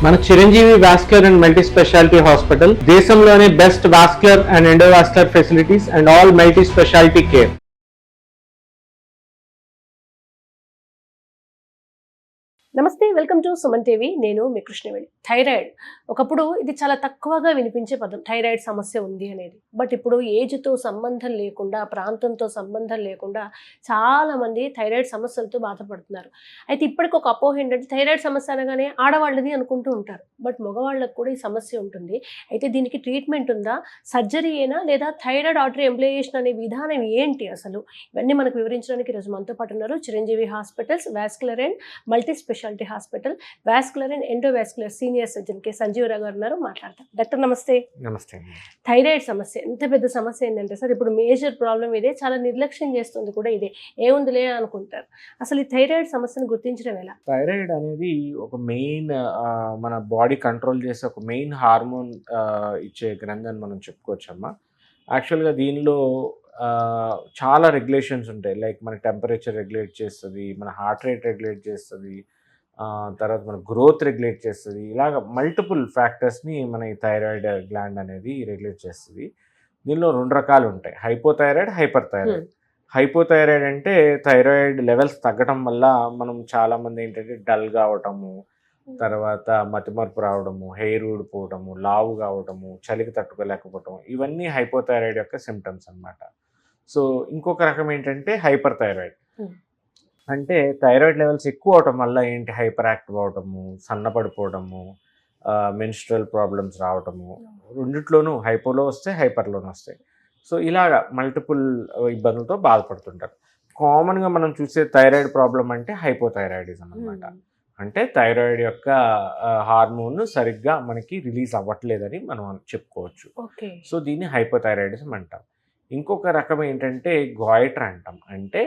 మన Chiranjeevi vascular and multi speciality hospital దేశంలోనే best vascular and endovascular facilities and all multi speciality care. నమస్తే, welcome to Suman TV. నేను మీ Krishnaveni. Thyroid ఒకప్పుడు ఇది చాలా తక్కువగా వినిపించే పదం, థైరాయిడ్ సమస్య ఉంది అనేది. బట్ ఇప్పుడు ఏజ్తో సంబంధం లేకుండా, ప్రాంతంతో సంబంధం లేకుండా చాలామంది థైరాయిడ్ సమస్యలతో బాధపడుతున్నారు. అయితే ఇప్పటికి ఒక అపోహ ఏంటంటే థైరాయిడ్ సమస్య అనగానే ఆడవాళ్ళది అనుకుంటూ ఉంటారు. బట్ మగవాళ్ళకు కూడా ఈ సమస్య ఉంటుంది. అయితే దీనికి ట్రీట్మెంట్ ఉందా, సర్జరీ అయినా, లేదా థైరాయిడ్ ఆర్టరీ ఎంప్లాయేషన్ అనే విధానం ఏంటి అసలు, ఇవన్నీ మనకు వివరించడానికి ఈరోజు మనతో పాటు ఉన్నారు Chiranjeevi hospitals vascular and multi speciality hospital vascular and endovascular senior surgeon K Sanjeeva Rao గారు ఉన్నారు. మాట్లాడతాం. డాక్టర్ నమస్తే. నమస్తే. థైరాయిడ్ సమస్య ఎంత పెద్ద సమస్య ఏంటంటే సార్, ఇప్పుడు మేజర్ ప్రాబ్లం ఇదే, చాలా నిర్లక్ష్యం చేస్తుంది కూడా ఇదే, ఏముందిలే అనుకుంటారు. అసలు ఈ థైరాయిడ్ సమస్యను గుర్తించడం ఎలా? థైరాయిడ్ అనేది ఒక మెయిన్ మన బాడీ కంట్రోల్ చేసే ఒక మెయిన్ హార్మోన్ ఇచ్చే గ్రంథి అని మనం చెప్పుకోవచ్చమ్మా. యాక్చువల్గా దీనిలో చాలా రెగ్యులేషన్స్ ఉంటాయి. లైక్ మన టెంపరేచర్ రెగ్యులేట్ చేస్తుంది, మన హార్ట్ రేట్ రెగ్యులేట్ చేస్తుంది, తర్వాత మన గ్రోత్ రెగ్యులేట్ చేస్తుంది. ఇలాగ మల్టిపుల్ ఫ్యాక్టర్స్ని మన ఈ థైరాయిడ్ గ్లాండ్ అనేది రెగ్యులేట్ చేస్తుంది. దీనిలో రెండు రకాలు ఉంటాయి, హైపోథైరాయిడ్, హైపర్ థైరాయిడ్. హైపోథైరాయిడ్ అంటే థైరాయిడ్ లెవెల్స్ తగ్గడం వల్ల మనం చాలామంది ఏంటంటే డల్గా అవటము, తర్వాత మతిమరుపు రావడము, హెయిర్ ఊడిపోవడము, లావు కావడము, చలికి తట్టుకోలేకపోవటం, ఇవన్నీ హైపోథైరాయిడ్ యొక్క సిమ్టమ్స్ అన్నమాట. సో ఇంకొక రకం ఏంటంటే హైపర్ థైరాయిడ్. అంటే థైరాయిడ్ లెవెల్స్ ఎక్కువ అవటం వల్ల ఏంటి హైపర్ యాక్టివ్ అవటము, సన్నపడిపోవడము, మెన్స్ట్రల్ ప్రాబ్లమ్స్ రావటము, రెండిట్లోనూ హైపోలో వస్తాయి, హైపర్లోనూ వస్తాయి. సో ఇలాగ మల్టిపుల్ ఇబ్బందులతో బాధపడుతుంటారు. కామన్గా మనం చూసే థైరాయిడ్ ప్రాబ్లం అంటే హైపోథైరాయిడిజం అనమాట. అంటే థైరాయిడ్ యొక్క హార్మోన్ సరిగ్గా మనకి రిలీజ్ అవ్వట్లేదని మనం చెప్పుకోవచ్చు. సో దీన్ని హైపోథైరాయిడిజం అంటాం. ఇంకొక రకం ఏంటంటే గాయిటర్ అంటాం. అంటే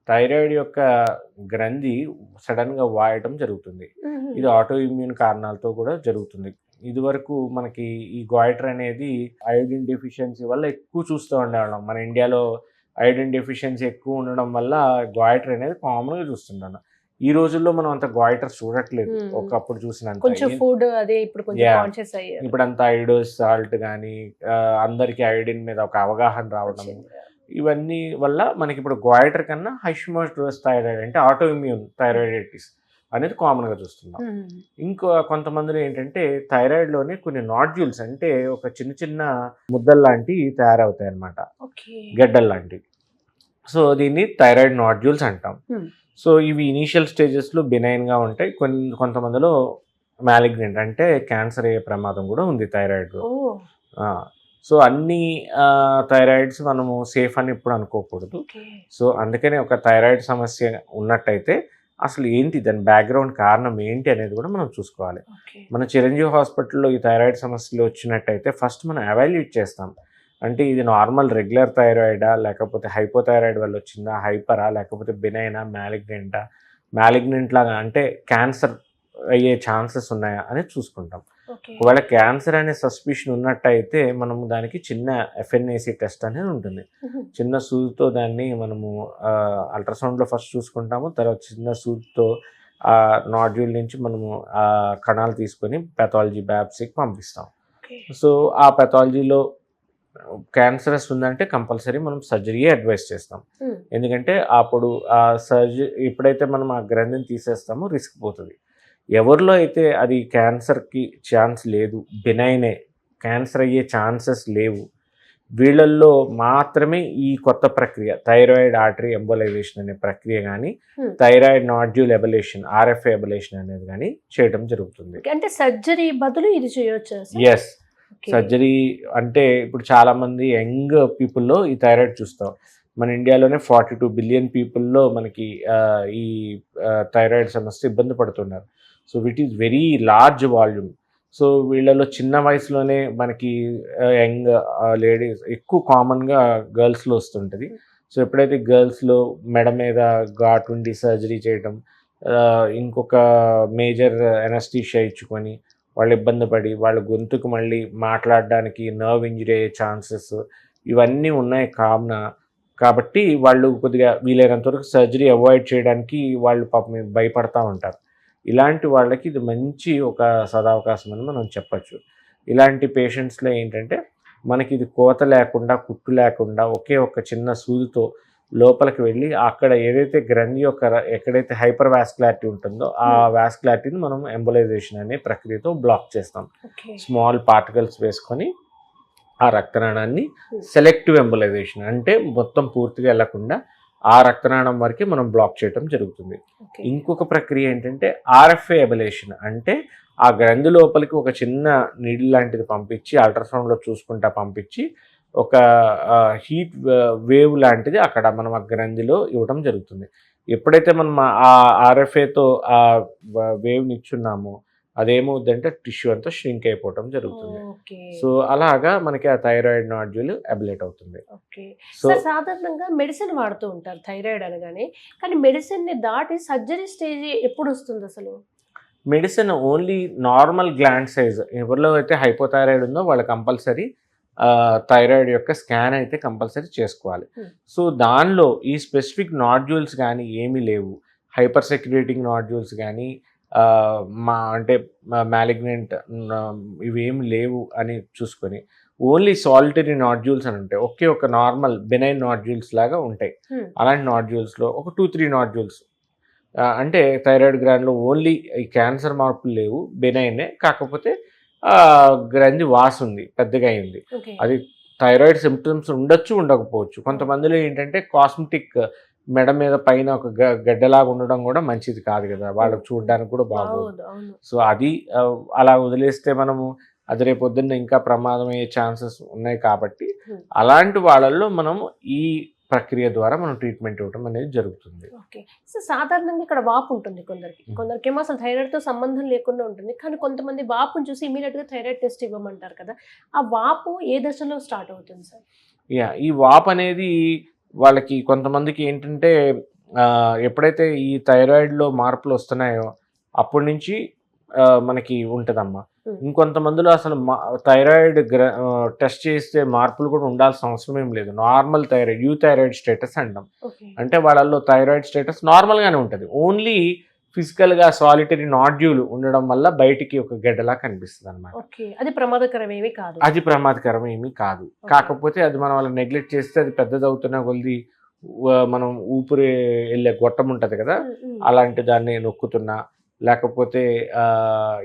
థైరాయిడ్ యొక్క గ్రంథి సడన్గా వాయటం జరుగుతుంది. ఇది ఆటో ఇమ్యూన్ కారణాలతో కూడా జరుగుతుంది. ఇదివరకు మనకి ఈ గాయిటర్ అనేది అయోడిన్ డెఫిషియన్సీ వల్ల ఎక్కువ చూస్తూ ఉండేవాళ్ళం. మన ఇండియాలో అయోడిన్ డెఫిషియన్సీ ఎక్కువ ఉండడం వల్ల గాయిటర్ అనేది కామన్గా చూస్తున్నాను. ఈ రోజుల్లో మనం అంత గాయిటర్ చూడట్లేదు, ఒకప్పుడు చూసినంత. ఇప్పుడు అంత ఐడోస్ సాల్ట్ కానీ అందరికీ అయోడిన్ మీద ఒక అవగాహన రావడం, ఇవన్నీ వల్ల మనకి ఇప్పుడు గాయిటర్ కన్నా హైష్మోస్టోస్ థైరాయిడ్ అంటే ఆటో ఇమ్యూన్ థైరాయిడైటిస్ అనేది కామన్గా చూస్తున్నాం. ఇంకో కొంతమందిలో ఏంటంటే థైరాయిడ్లోనే కొన్ని నాడ్యూల్స్ అంటే ఒక చిన్న చిన్న ముద్దల్లాంటివి తయారవుతాయి అన్నమాట, గడ్డల్లాంటివి. సో దీన్ని థైరాయిడ్ నాడ్యూల్స్ అంటాం. సో ఇవి ఇనీషియల్ స్టేజెస్లో బెనైన్గా ఉంటాయి. కొంతమందిలో మ్యాలిగ్నెంట్ అంటే క్యాన్సర్ అయ్యే ప్రమాదం కూడా ఉంది థైరాయిడ్లో. సో అన్ని థైరాయిడ్స్ మనము సేఫ్ అని ఇప్పుడు అనుకోకూడదు. సో అందుకనే ఒక థైరాయిడ్ సమస్య ఉన్నట్టయితే అసలు ఏంటి, దాని బ్యాక్గ్రౌండ్ కారణం ఏంటి అనేది కూడా మనం చూసుకోవాలి. మన చిరంజీవి హాస్పిటల్లో ఈ థైరాయిడ్ సమస్యలు వచ్చినట్టయితే ఫస్ట్ మనం ఎవాల్యుయేట్ చేస్తాం. అంటే ఇది నార్మల్ రెగ్యులర్ థైరాయిడా, లేకపోతే హైపోథైరాయిడ్ వల్ల వచ్చిందా, హైపరా, లేకపోతే బెనైనా, మ్యాలిగ్నెంట్ లాగా అంటే క్యాన్సర్ అయ్యే ఛాన్సెస్ ఉన్నాయా అనేది చూసుకుంటాం. ఒకవేళ క్యాన్సర్ అనే సస్పిషన్ ఉన్నట్టయితే మనము దానికి చిన్న FNAC టెస్ట్ అనేది ఉంటుంది. చిన్న సూదితో దాన్ని మనము అల్ట్రాసౌండ్లో ఫస్ట్ చూసుకుంటాము. తర్వాత చిన్న సూదితో ఆ నాడ్యూల్ నుంచి మనము ఆ కణాలు తీసుకొని పెథాలజీ బ్యాప్సీకి పంపిస్తాం. సో ఆ పెథాలజీలో క్యాన్సరస్ ఉందంటే కంపల్సరీ మనం సర్జరీయే అడ్వైస్ చేస్తాం. ఎందుకంటే అప్పుడు ఆ ఎప్పుడైతే మనం ఆ గ్రంథిని తీసేస్తామో రిస్క్ పోతుంది. ఎవరిలో అయితే అది క్యాన్సర్కి ఛాన్స్ లేదు, బెనైనే, క్యాన్సర్ అయ్యే ఛాన్సెస్ లేవు, వీళ్ళల్లో మాత్రమే ఈ కొత్త ప్రక్రియ థైరాయిడ్ ఆర్టరీ ఎంబోలైజేషన్ అనే ప్రక్రియ కానీ థైరాయిడ్ నాడ్యూల్ ఎబలేషన్ RFA ఎబలేషన్ అనేది కానీ చేయడం జరుగుతుంది. అంటే సర్జరీ బదులు ఇది చేయొచ్చు? ఎస్, సర్జరీ అంటే ఇప్పుడు చాలామంది యంగ్ పీపుల్లో ఈ థైరాయిడ్ చూస్తాం. మన ఇండియాలోనే 42 బిలియన్ పీపుల్లో మనకి ఈ థైరాయిడ్ సమస్య ఇబ్బంది పడుతున్నారు. So with is very large volume. So వీళ్ళలో చిన్న వయసులోనే మనకి యంగ్ లేడీస్ ఎక్కువ కామన్గా గర్ల్స్లో వస్తుంటుంది. సో ఎప్పుడైతే గర్ల్స్లో మెడ మీద ఘాటు ఉండి సర్జరీ చేయడం, ఇంకొక మేజర్ ఎనస్థీషియా ఇచ్చుకొని వాళ్ళు ఇబ్బంది పడి వాళ్ళ గొంతుకు మళ్ళీ మాట్లాడడానికి నర్వ్ ఇంజరీ అయ్యే ఛాన్సెస్ ఇవన్నీ ఉన్నాయి కాబట్టి వాళ్ళు కొద్దిగా వీలైనంత వరకు సర్జరీ అవాయిడ్ చేయడానికి వాళ్ళు పాపం భయపడతా ఉంటారు. ఇలాంటి వాళ్ళకి ఇది మంచి ఒక సదవకాశం అని మనం చెప్పచ్చు. ఇలాంటి పేషెంట్స్లో ఏంటంటే మనకి ఇది కోత లేకుండా, కుట్టు లేకుండా ఒకే ఒక చిన్న సూదితో లోపలికి వెళ్ళి అక్కడ ఏదైతే గ్రంథి యొక్క ఎక్కడైతే హైపర్ వాస్కులారిటీ ఉంటుందో ఆ వాస్కులారిటీని మనం ఎంబోలైజేషన్ అనే ప్రక్రియతో బ్లాక్ చేస్తాం. స్మాల్ పార్టికల్స్ వేసుకొని ఆ రక్తనాళాన్ని సెలెక్టివ్ ఎంబోలైజేషన్ అంటే మొత్తం పూర్తిగా వెళ్లకుండా ఆ రక్తనాళం వరకే మనం బ్లాక్ చేయడం జరుగుతుంది. ఇంకొక ప్రక్రియ ఏంటంటే ఆర్ఎఫ్ఏ ఎబలేషన్ అంటే ఆ గ్రంథి లోపలికి ఒక చిన్న నీడిల్ లాంటిది పంపించి అల్ట్రాసౌండ్లో చూసుకుంటా పంపించి ఒక హీట్ వేవ్ లాంటిది అక్కడ మనం ఆ గ్రంథిలో ఇవ్వడం జరుగుతుంది. ఎప్పుడైతే మనం ఆ ఆర్ఎఫ్ఏతో ఆ వేవ్ని ఇచ్చున్నామో అదేమవుద్దంటే టిష్యూ అంతా ష్రింక్ అయిపోవడం జరుగుతుంది. సో అలాగా మనకి ఆ థైరాయిడ్ నాడ్యూల్ అబిలేట్ అవుతుంది. సో సాధారణంగా మెడిసిన్ వాడుతూ ఉంటారు థైరాయిడ్ అనగానే, కానీ మెడిసిన్ ని దాటి సర్జరీ స్టేజ్ ఎప్పుడు వస్తుంది అసలు? Medicine only normal gland size ఎవరిలో అయితే హైపోథైరాయిడ్ ఉందో వాళ్ళు కంపల్సరీ థైరాయిడ్ యొక్క స్కాన్ అయితే కంపల్సరీ చేసుకోవాలి. సో దానిలో ఈ స్పెసిఫిక్ నాడ్యూల్స్ కానీ ఏమీ లేవు, హైపర్ సెక్యూరేటింగ్ నాడ్యూల్స్ కానీ అంటే మ్యాలిగ్నెంట్ ఇవేమి లేవు అని చూసుకొని ఓన్లీ సాలిటరీ నాడ్యూల్స్ అని ఉంటాయి. ఒకే ఒక నార్మల్ బెనైన్ నాడ్యూల్స్ లాగా ఉంటాయి. అలాంటి నాడ్యూల్స్లో ఒక 2-3 నాడ్యూల్స్ అంటే థైరాయిడ్ గ్లాండ్లో ఓన్లీ ఈ క్యాన్సర్ మార్పులు లేవు, బెనైనే, కాకపోతే గ్రంథి వాసుంది, పెద్దగా అయింది. అది థైరాయిడ్ సిమ్టమ్స్ ఉండొచ్చు, ఉండకపోవచ్చు. కొంతమందిలో ఏంటంటే కాస్మెటిక్ మెడ మీద పైన ఒక గడ్డలాగా ఉండడం కూడా మంచిది కాదు కదా, వాళ్ళకి చూడడానికి కూడా బాగోదు. సో అది అలా వదిలేస్తే మనము అది రేపు పొద్దున్న ఇంకా ప్రమాదం అయ్యే ఛాన్సెస్ ఉన్నాయి. కాబట్టి అలాంటి వాళ్ళల్లో మనము ఈ ప్రక్రియ ద్వారా మనం ట్రీట్మెంట్ ఇవ్వడం అనేది జరుగుతుంది. ఓకే. సో సాధారణంగా ఇక్కడ వాపు ఉంటుంది కొందరికి ఏమో అసలు థైరాయిడ్తో సంబంధం లేకుండా ఉంటుంది, కానీ కొంతమంది వాపును చూసి ఇమీడియట్గా థైరాయిడ్ టెస్ట్ ఇవ్వమంటారు కదా, ఆ వాపు ఏ దశలో స్టార్ట్ అవుతుంది సార్? ఈ వాపు అనేది వాళ్ళకి కొంతమందికి ఏంటంటే ఎప్పుడైతే ఈ థైరాయిడ్లో మార్పులు వస్తున్నాయో అప్పటి నుంచి మనకి ఉంటుందమ్మా. ఇంకొంతమందిలో అసలు థైరాయిడ్ టెస్ట్ చేస్తే మార్పులు కూడా ఉండాల్సిన అవసరం ఏం లేదు. నార్మల్ థైరాయిడ్, యూథైరాయిడ్ స్టేటస్ అంటాం. అంటే వాళ్ళల్లో థైరాయిడ్ స్టేటస్ నార్మల్గానే ఉంటుంది, ఓన్లీ ఫిజికల్గా సాలిటరీ నాడ్యూల్ ఉండడం వల్ల బయటికి ఒక గడ్డలా కనిపిస్తుంది అనమాట. అది ప్రమాదకరమేమీ కాదు. అది ప్రమాదకరం ఏమీ కాదు. కాకపోతే అది మనం వాళ్ళని నెగ్లెక్ట్ చేస్తే అది పెద్దదవుతున్న కొద్ది మనం ఊపిరి వెళ్ళే గొట్టం ఉంటుంది కదా, అలాంటి దాన్ని నొక్కుతున్నా, లేకపోతే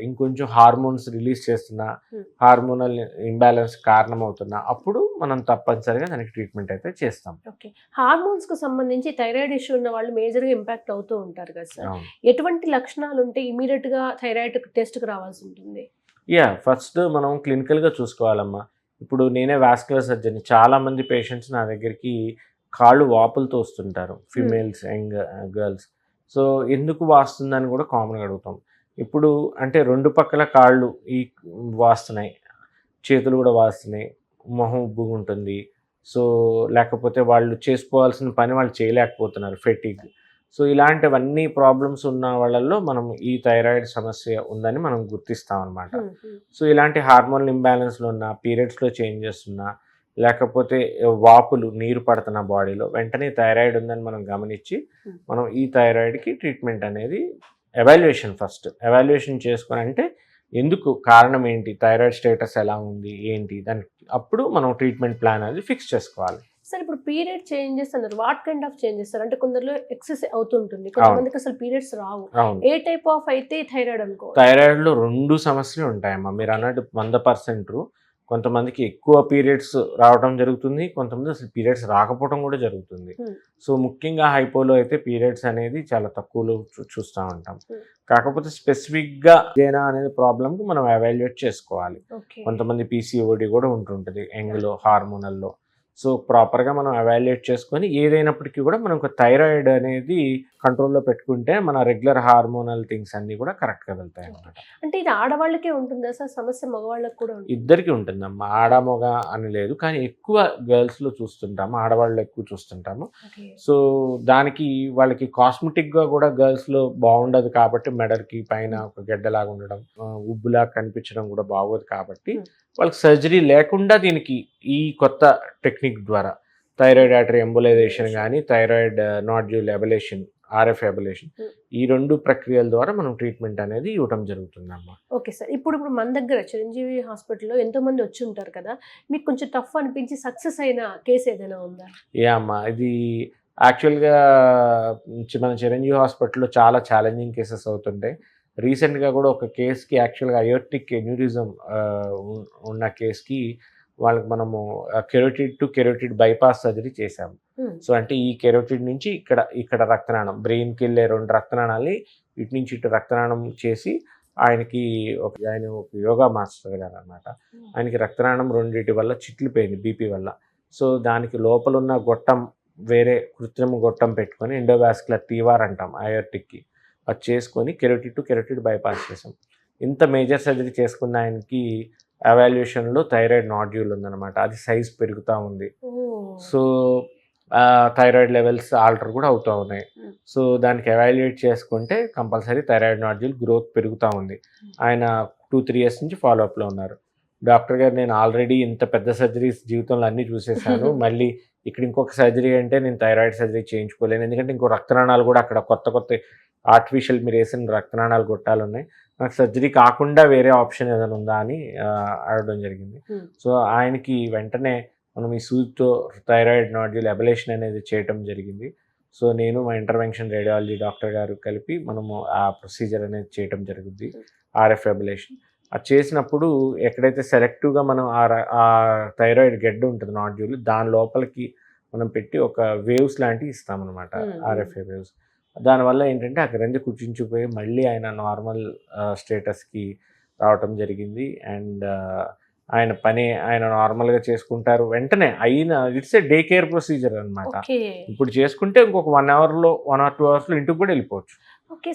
ఇంకొంచెం హార్మోన్స్ రిలీజ్ చేస్తున్నా, హార్మోనల్ ఇంబ్యాలెన్స్ కారణమవుతున్నా, అప్పుడు మనం తప్పనిసరిగా దానికి ట్రీట్మెంట్ అయితే చేస్తాం. ఓకే. హార్మోన్స్ కు సంబంధించి థైరాయిడ్ ఇష్యూ ఉన్న వాళ్ళు మేజర్గా ఇంపాక్ట్ అవుతూ ఉంటారు కదా సార్, ఎటువంటి లక్షణాలు ఉంటే ఇమీడియట్ గా థైరాయిడ్ టెస్ట్కి రావాల్సి ఉంటుంది? ఫస్ట్ మనం క్లినికల్గా చూసుకోవాలమ్మా. ఇప్పుడు నేనే వాస్కులర్ సర్జన్, చాలా మంది పేషెంట్స్ నా దగ్గరికి కాళ్ళు వాపులతో వస్తుంటారు, ఫిమేల్స్, యంగ్ గర్ల్స్. సో ఎందుకు వాస్తుందని కూడా కామన్గా అడుగుతాం. ఇప్పుడు అంటే రెండు పక్కల కాళ్ళు ఈ వాస్తున్నాయి, చేతులు కూడా వాస్తున్నాయి, మొహం ఉబ్బుగా ఉంటుంది. సో లేకపోతే వాళ్ళు చేసుకోవాల్సిన పని వాళ్ళు చేయలేకపోతున్నారు, ఫెటిగ్. సో ఇలాంటివన్నీ ప్రాబ్లమ్స్ ఉన్న వాళ్ళల్లో మనం ఈ థైరాయిడ్ సమస్య ఉందని మనం గుర్తిస్తాం అనమాట. సో ఇలాంటి హార్మోనల్ ఇంబ్యాలెన్స్లో ఉన్న, పీరియడ్స్లో చేంజెస్ ఉన్నా, లేకపోతే వాపులు, నీరు పడుతున్న బాడీలో, వెంటనే థైరాయిడ్ ఉందని మనం గమనించి మనం ఈ థైరాయిడ్కి ట్రీట్మెంట్ అనేది ఫస్ట్ ఎవాల్యుయేషన్ చేసుకొని, అంటే ఎందుకు, కారణం ఏంటి, థైరాయిడ్ స్టేటస్ ఎలా ఉంది ఏంటి, దానికి అప్పుడు మనం ట్రీట్మెంట్ ప్లాన్ అనేది ఫిక్స్ చేసుకోవాలి. సార్ ఇప్పుడు పీరియడ్ చేంజెస్ అన్నారు, what kind of changes sir? అంటే కొందరిలో ఎక్సెస్ అవుతుంటుంది, కొంతమందికి అసలు periods Rao. A type of అయితే థైరాయిడ్ అనుకో? థైరాయిడ్లో 2 సమస్యలు ఉంటాయమ్మా. మీరు అన్నట్టు 100%. కొంతమందికి ఎక్కువ పీరియడ్స్ రావడం జరుగుతుంది, కొంతమంది అసలు పీరియడ్స్ రాకపోవడం కూడా జరుగుతుంది. సో ముఖ్యంగా హైపోలో అయితే పీరియడ్స్ అనేది చాలా తక్కువలో చూస్తూ ఉంటాం. కాకపోతే స్పెసిఫిక్గా ఇదేనా అనేది ప్రాబ్లమ్కి మనం ఎవాల్యుయేట్ చేసుకోవాలి. కొంతమంది పీసీఓడి కూడా ఉంటుంటుంది యంగ్లో, హార్మోనల్లో. సో ప్రాపర్గా మనం ఎవాల్యుయేట్ చేసుకొని ఏదైనప్పటికీ కూడా మనం ఒక థైరాయిడ్ అనేది కంట్రోల్లో పెట్టుకుంటే మన రెగ్యులర్ హార్మోనల్ థింగ్స్ అన్నీ కూడా కరెక్ట్గా వెళ్తాయి అన్నమాట. అంటే ఇది ఆడవాళ్ళకే ఉంటుందా సార్ సమస్య, మగవాళ్ళకి కూడా? ఇద్దరికి ఉంటుందమ్మా, ఆడ మగ అని లేదు, కానీ ఎక్కువ గర్ల్స్లో చూస్తుంటాము, ఆడవాళ్ళు ఎక్కువ చూస్తుంటాము. సో దానికి వాళ్ళకి కాస్మెటిక్గా కూడా గర్ల్స్లో బాగుండదు కాబట్టి, మెడకి పైన ఒక గడ్డలాగా ఉండడం, ఉబ్బులా కనిపించడం కూడా బాగోదు కాబట్టి వాళ్ళకి సర్జరీ లేకుండా దీనికి ఈ కొత్త టెక్నిక్ ద్వారా థైరాయిడ్ ఆర్టరీ ఎంబోలైజేషన్ కానీ, థైరాయిడ్ నాడ్యూల్ ఎబలేషన్ ఆర్ఎఫ్ అబలేషన్. ఈ 2 ప్రక్రియల ద్వారా మనం ట్రీట్మెంట్ అనేది ఇవ్వటం జరుగుతుందమ్మా. Okay sir. ఇప్పుడు మన దగ్గర చిరంజీవి హాస్పిటల్‌లో ఎంతోమంది వచ్చి ఉంటారు కదా! మీకు కొంచెం టఫ్ అనిపించి సక్సెస్ అయిన కేస్ ఏదైనా ఉందా? అమ్మా, ఇది యాక్చువల్గా మన చిరంజీవి హాస్పిటల్లో చాలా ఛాలెంజింగ్ కేసెస్ అవుతుంటాయి. రీసెంట్గా కూడా ఒక కేసుకి యాక్చువల్గా అయోర్టిక్ ఎన్యూరిజం ఉన్న కేసుకి వాళ్ళకి మనము carotid to carotid bypass surgery చేశాము. సో అంటే ఈ కెరోటిడ్ నుంచి ఇక్కడ రక్తనాళం, బ్రెయిన్కి వెళ్ళే 2 రక్తనాళాలని ఇటు నుంచి ఇటు రక్తనాళం చేసి ఆయన ఒక యోగా మాస్టర్ గారు అనమాట. ఆయనకి రక్తనాళం 2 వల్ల చిట్లిపోయింది బీపీ వల్ల. సో దానికి లోపల ఉన్న గొట్టం వేరే కృత్రిమ గొట్టం పెట్టుకొని ఎండోవాస్కులర్ టీవార్ అంటాం అయోర్టిక్కి, అది చేసుకొని కెరోటిడ్ టు కెరోటిడ్ బైపాస్ చేసాం. ఇంత మేజర్ సర్జరీ చేసుకున్న ఆయనకి ఎవాల్యుయేషన్లో థైరాయిడ్ నాడ్యూల్ ఉందన్నమాట. అది సైజ్ పెరుగుతూ ఉంది. సో థైరాయిడ్ లెవెల్స్ ఆల్టర్ కూడా అవుతూ ఉన్నాయి. సో దానికి ఎవాల్యుయేట్ చేసుకుంటే కంపల్సరీ థైరాయిడ్ నాడ్యూల్ గ్రోత్ పెరుగుతూ ఉంది. ఆయన 2-3 ఇయర్స్ నుంచి ఫాలోఅప్లో ఉన్నారు. డాక్టర్ గారు, నేను ఆల్రెడీ ఇంత పెద్ద సర్జరీస్ జీవితంలో అన్నీ చూసేసాను, మళ్ళీ ఇక్కడ ఇంకొక సర్జరీ అంటే నేను థైరాయిడ్ సర్జరీ చేయించుకోలేను, ఎందుకంటే ఇంకో రక్తనాళాలు కూడా అక్కడ కొత్త ఆర్టిఫిషియల్ మీరు వేసిన రక్తనాళాలు గొట్టాలు ఉన్నాయి, నాకు సర్జరీ కాకుండా వేరే ఆప్షన్ ఏదైనా ఉందా అని అడగడం జరిగింది. సో ఆయనకి వెంటనే మనం ఈ సూదితో థైరాయిడ్ నాడ్యూల్ అబలేషన్ అనేది చేయటం జరిగింది. సో నేను మా ఇంటర్వెన్షన్ రేడియాలజీ డాక్టర్ గారు కలిపి మనము ఆ ప్రొసీజర్ అనేది చేయటం జరుగుద్ది, ఆర్ఎఫ్ అబలేషన్. అది చేసినప్పుడు ఎక్కడైతే సెలెక్టివ్గా మనం ఆ థైరాయిడ్ గెడ్డ ఉంటుంది నాడ్యూల్, దాని లోపలికి మనం పెట్టి ఒక వేవ్స్ లాంటివి ఇస్తామన్నమాట, ఆర్ఎఫ్ఏ వేవ్స్. దానివల్ల ఏంటంటే ఆ గ్రంథి కుచించిపోయి మళ్ళీ ఆయన నార్మల్ స్టేటస్కి రావటం జరిగింది. అండ్ ఆయన నార్మల్గా చేసుకుంటారు. వెంటనే it's a day care procedure అనమాట. ఇప్పుడు చేసుకుంటే ఇంకొక 1 అవర్లో 1 or 2 అవర్స్లో ఇంటికి కూడా వెళ్ళిపోవచ్చు.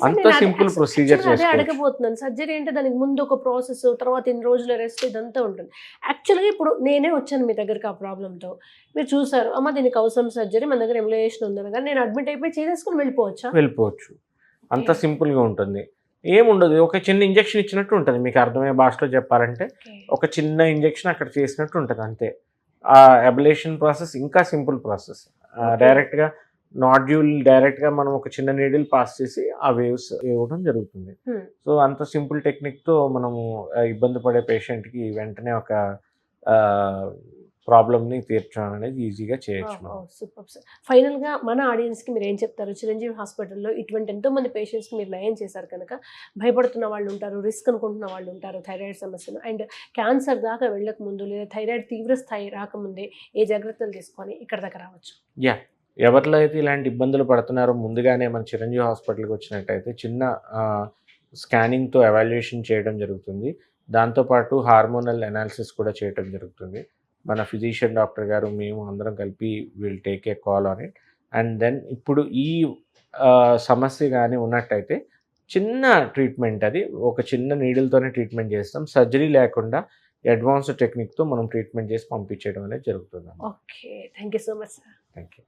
అంత సింపుల్ ప్రొసీజర్ అడగబోతున్నాను. సర్జరీ అంటే దానికి ముందు ఒక ప్రాసెస్, తర్వాత ఇన్ని రోజుల రెస్ట్, ఇదంతా ఉంటుంది. యాక్చువల్గా ఇప్పుడు నేనే వచ్చాను మీ దగ్గరికి ఆ ప్రాబ్లంతో, మీరు చూసారు, అమ్మ దీనికి అవసరం సర్జరీ, మన దగ్గర ఎమ్యులేషన్ ఉందని, కానీ నేను అడ్మిట్ అయిపోయి చేసేసుకుని వెళ్ళిపోవచ్చు. అంత సింపుల్గా ఉంటుంది, ఏముండదు. ఒక చిన్న ఇంజెక్షన్ ఇచ్చినట్టు ఉంటుంది, మీకు అర్థమయ్యే భాషలో చెప్పాలంటే ఒక చిన్న ఇంజెక్షన్ అక్కడ చేసినట్టు ఉంటుంది అంతే. ఆ అబలేషన్ ప్రాసెస్ ఇంకా సింపుల్ ప్రాసెస్. డైరెక్ట్గా డైరెక్ట్గా మనం ఒక చిన్న నీడిల్ పాస్ చేసి ఆ వేవ్స్ ఇవ్వడం జరుగుతుంది. సో అంత సింపుల్ టెక్నిక్తో మనము ఇబ్బంది పడే పేషెంట్కి వెంటనే ఒక ప్రాబ్లమ్ని తీర్చడం అనేది ఈజీగా చేయొచ్చు. Super sir. ఫైనల్గా మన ఆడియన్స్కి మీరు ఏం చెప్తారు? చిరంజీవి హాస్పిటల్లో ఇటువంటి ఎంతోమంది పేషెంట్స్కి మీరు నయం చేశారు కనుక, భయపడుతున్న వాళ్ళు ఉంటారు, రిస్క్ అనుకుంటున్న వాళ్ళు ఉంటారు థైరాయిడ్ సమస్యను, అండ్ క్యాన్సర్ దాకా వెళ్ళక ముందు లేదా థైరాయిడ్ తీవ్ర స్థాయి రాకముందే ఏ జాగ్రత్తలు తీసుకొని ఇక్కడ దాకా రావచ్చు. ఎవరిలో అయితే ఇలాంటి ఇబ్బందులు పడుతున్నారో ముందుగానే మన చిరంజీవి హాస్పిటల్కి వచ్చినట్టయితే చిన్న స్కానింగ్తో ఎవాల్యుయేషన్ చేయడం జరుగుతుంది. దాంతోపాటు హార్మోనల్ అనాలిసిస్ కూడా చేయడం జరుగుతుంది. మన ఫిజిషియన్ డాక్టర్ గారు, మేము అందరం కలిపి will take a call on it. And then ఇప్పుడు ఈ సమస్య కానీ ఉన్నట్టయితే చిన్న ట్రీట్మెంట్, అది ఒక చిన్న నీడిల్తోనే ట్రీట్మెంట్ చేస్తాం, సర్జరీ లేకుండా అడ్వాన్స్డ్ టెక్నిక్తో మనం ట్రీట్మెంట్ చేసి పంపించేయడం అనేది జరుగుతుంది. Okay, thank you so much sir. Thank you.